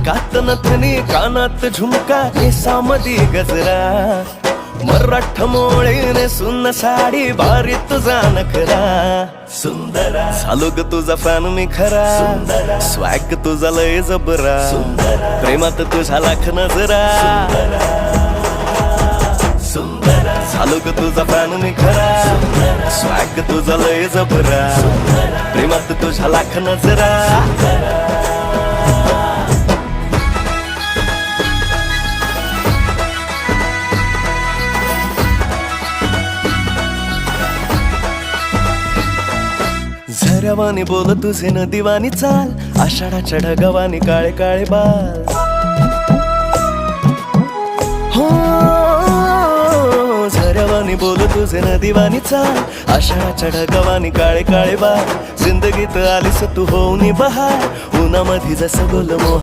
नाकात नथनी कानात झुमका केसामधी गजरा मराठ मोळीने सुन्न साडी भारी तुझा नखरा सुंदरा झालो ग तुझा फॅन मी खरा स्वॅग तुझा लय जबरा प्रेमात तुझा लाख नजरा झालो ग तुझा फॅन मी खरा स्वॅग तुझा लय जबरा प्रेमात तुझा लाख नजरा झऱ्यावानी बोल तुझे नदीवानी चाल आषाढाच्या ढगावानी काळे काळे बाल हो झऱ्यावानी बोल तुझे नदीवानी चाल आषाढाच्या ढगावानी काळे काळे बाल जिंदगीत आलीस तू होऊनी बहार उन्हामध्ये जसं बोल मोह